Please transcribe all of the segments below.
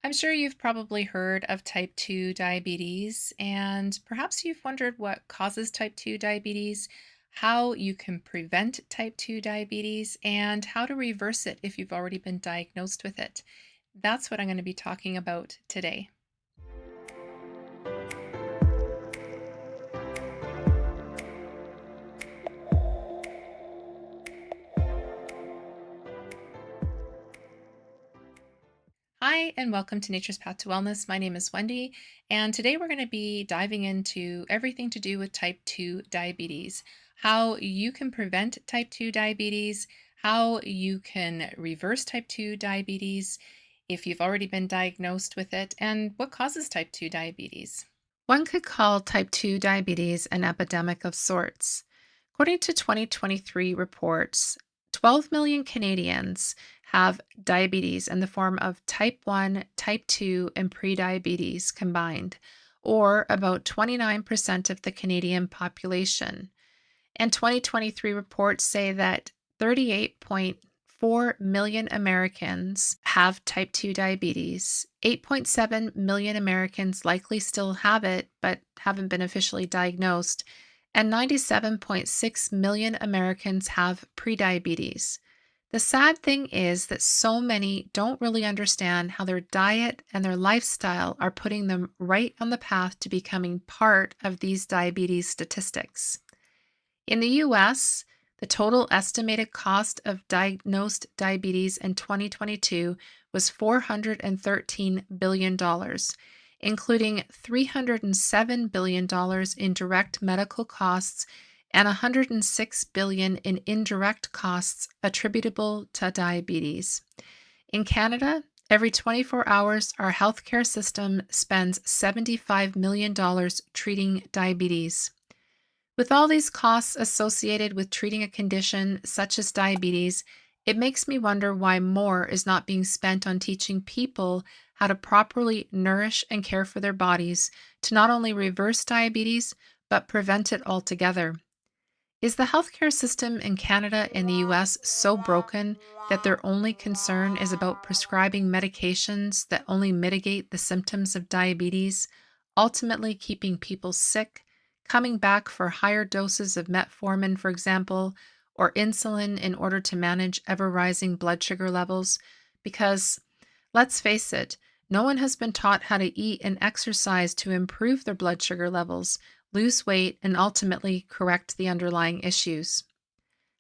I'm sure you've probably heard of type 2 diabetes, and perhaps you've wondered what causes type 2 diabetes, how you can prevent type 2 diabetes, and how to reverse it if you've already been diagnosed with it. That's what I'm going to be talking about today. Hi, and welcome to Nature's Path to Wellness. My name is Wendy, and today we're going to be diving into everything to do with type 2 diabetes, how you can prevent type 2 diabetes, how you can reverse type 2 diabetes if you've already been diagnosed with it, and what causes type 2 diabetes. One could call type 2 diabetes an epidemic of sorts. According to 2023 reports, 12 million Canadians have diabetes in the form of type 1, type 2, and prediabetes combined, or about 29% of the Canadian population. And 2023 reports say that 38.4 million Americans have type 2 diabetes. 8.7 million Americans likely still have it, but haven't been officially diagnosed. And 97.6 million Americans have prediabetes. The sad thing is that so many don't really understand how their diet and their lifestyle are putting them right on the path to becoming part of these diabetes statistics. In the US, the total estimated cost of diagnosed diabetes in 2022 was $413 billion, including $307 billion in direct medical costs and $106 billion in indirect costs attributable to diabetes. In Canada, every 24 hours, our healthcare system spends $75 million treating diabetes. With all these costs associated with treating a condition such as diabetes, it makes me wonder why more is not being spent on teaching people how to properly nourish and care for their bodies to not only reverse diabetes, but prevent it altogether. Is the healthcare system in Canada and the US so broken that their only concern is about prescribing medications that only mitigate the symptoms of diabetes, ultimately keeping people sick, coming back for higher doses of metformin, for example, or insulin in order to manage ever rising blood sugar levels? Because let's face it, no one has been taught how to eat and exercise to improve their blood sugar levels, lose weight, and ultimately correct the underlying issues.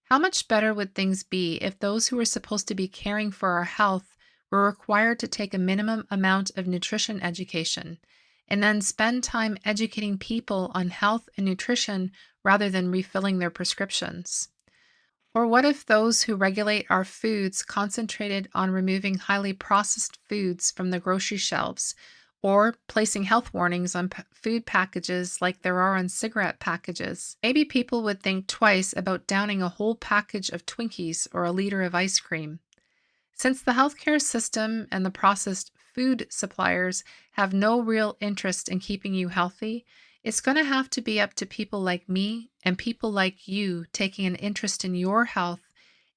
How much better would things be if those who are supposed to be caring for our health were required to take a minimum amount of nutrition education and then spend time educating people on health and nutrition rather than refilling their prescriptions? Or what if those who regulate our foods concentrated on removing highly processed foods from the grocery shelves or placing health warnings on food packages like there are on cigarette packages? Maybe people would think twice about downing a whole package of Twinkies or a liter of ice cream. Since the healthcare system and the processed food suppliers have no real interest in keeping you healthy, it's going to have to be up to people like me and people like you taking an interest in your health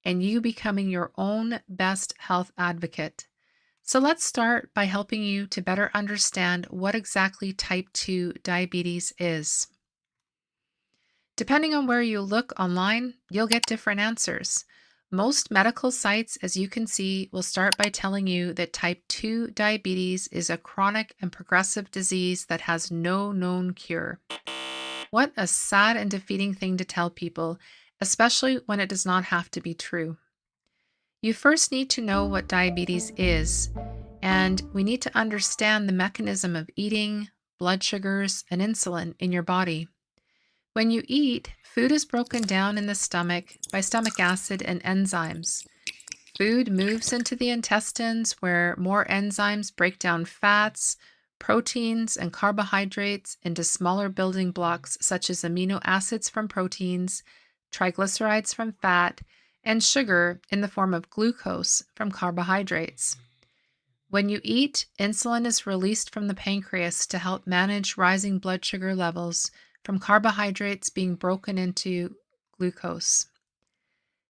and you becoming your own best health advocate. So let's start by helping you to better understand what exactly type 2 diabetes is. Depending on where you look online, you'll get different answers. Most medical sites, as you can see, will start by telling you that type 2 diabetes is a chronic and progressive disease that has no known cure. What a sad and defeating thing to tell people, especially when it does not have to be true. You first need to know what diabetes is, and we need to understand the mechanism of eating, blood sugars, and insulin in your body. When you eat, food is broken down in the stomach by stomach acid and enzymes. Food moves into the intestines where more enzymes break down fats, proteins, and carbohydrates into smaller building blocks such as amino acids from proteins, triglycerides from fat, and sugar in the form of glucose from carbohydrates. When you eat, insulin is released from the pancreas to help manage rising blood sugar levels from carbohydrates being broken into glucose.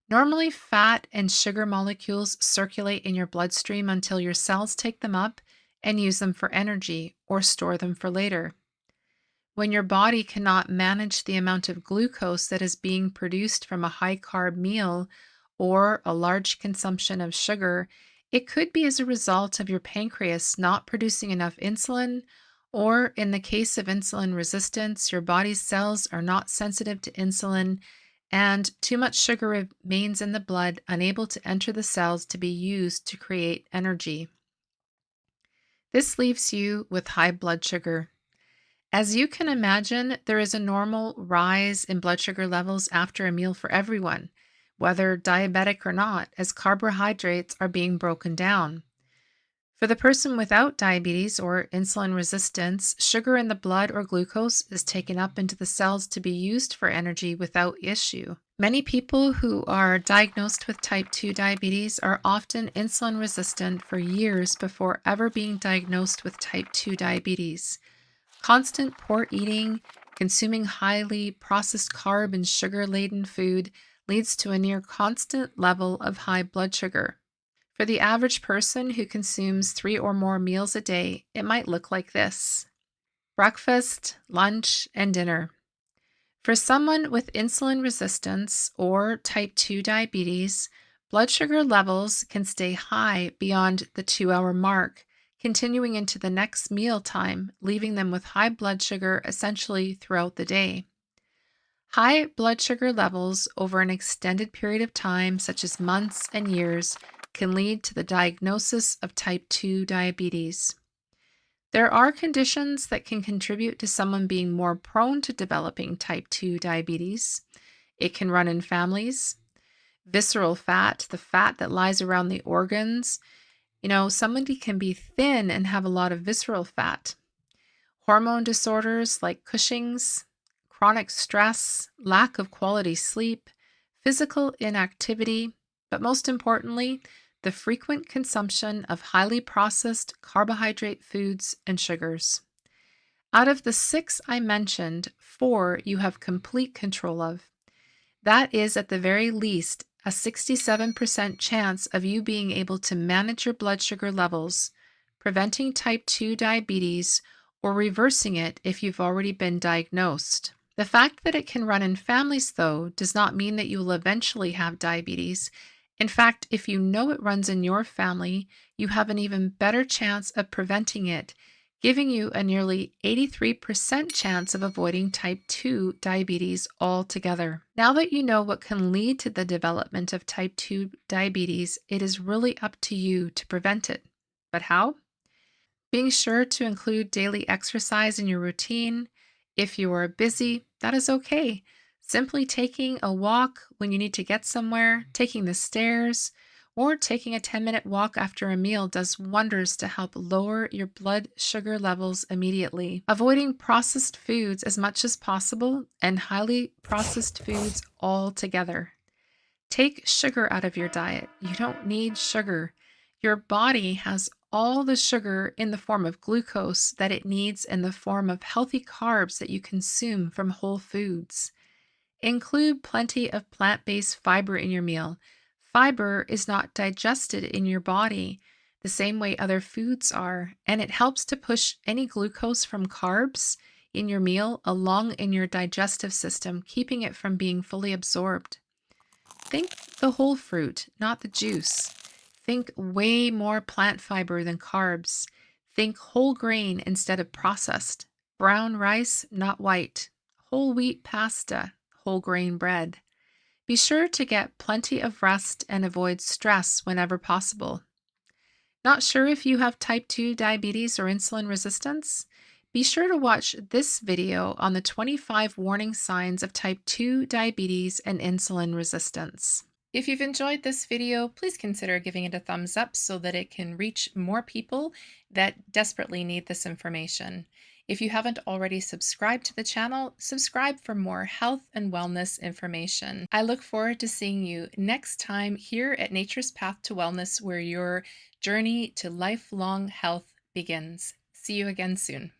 Normally, fat and sugar molecules circulate in your bloodstream until your cells take them up and use them for energy or store them for later. When your body cannot manage the amount of glucose that is being produced from a high carb meal or a large consumption of sugar, it could be as a result of your pancreas not producing enough insulin, or in the case of insulin resistance, your body's cells are not sensitive to insulin, and too much sugar remains in the blood, unable to enter the cells to be used to create energy. This leaves you with high blood sugar. As you can imagine, there is a normal rise in blood sugar levels after a meal for everyone, whether diabetic or not, as carbohydrates are being broken down. For the person without diabetes or insulin resistance, sugar in the blood or glucose is taken up into the cells to be used for energy without issue. Many people who are diagnosed with type 2 diabetes are often insulin resistant for years before ever being diagnosed with type 2 diabetes. Constant poor eating, consuming highly processed carb and sugar laden food leads to a near constant level of high blood sugar. For the average person who consumes 3 or more meals a day, it might look like this: breakfast, lunch, and dinner. For someone with insulin resistance or type 2 diabetes, blood sugar levels can stay high beyond the 2 hour mark, continuing into the next meal time, leaving them with high blood sugar essentially throughout the day. High blood sugar levels over an extended period of time, such as months and years, can lead to the diagnosis of type 2 diabetes. There are conditions that can contribute to someone being more prone to developing type 2 diabetes. It can run in families. Visceral fat, the fat that lies around the organs. Somebody can be thin and have a lot of visceral fat. Hormone disorders like Cushing's, chronic stress, lack of quality sleep, physical inactivity, but most importantly, the frequent consumption of highly processed carbohydrate foods and sugars. Out of the 6 I mentioned, 4 you have complete control of. That is, at the very least, a 67% chance of you being able to manage your blood sugar levels, preventing type 2 diabetes, or reversing it if you've already been diagnosed. The fact that it can run in families, though, does not mean that you will eventually have diabetes. In fact, if you know it runs in your family, you have an even better chance of preventing it, giving you a nearly 83% chance of avoiding type 2 diabetes altogether. Now that you know what can lead to the development of type 2 diabetes, it is really up to you to prevent it. But how? Being sure to include daily exercise in your routine. If you are busy, that is okay. Simply taking a walk when you need to get somewhere, taking the stairs, or taking a 10-minute walk after a meal does wonders to help lower your blood sugar levels immediately. Avoiding processed foods as much as possible and highly processed foods altogether. Take sugar out of your diet. You don't need sugar. Your body has all the sugar in the form of glucose that it needs in the form of healthy carbs that you consume from whole foods. Include plenty of plant-based fiber in your meal. Fiber is not digested in your body the same way other foods are, and it helps to push any glucose from carbs in your meal along in your digestive system, keeping it from being fully absorbed. Think the whole fruit, not the juice. Think way more plant fiber than carbs. Think whole grain instead of processed. Brown rice, not white. Whole wheat pasta, whole grain bread. Be sure to get plenty of rest and avoid stress whenever possible. Not sure if you have type 2 diabetes or insulin resistance? Be sure to watch this video on the 25 warning signs of type 2 diabetes and insulin resistance. If you've enjoyed this video, please consider giving it a thumbs up so that it can reach more people that desperately need this information. If you haven't already subscribed to the channel, subscribe for more health and wellness information. I look forward to seeing you next time here at Nature's Path to Wellness, where your journey to lifelong health begins. See you again soon.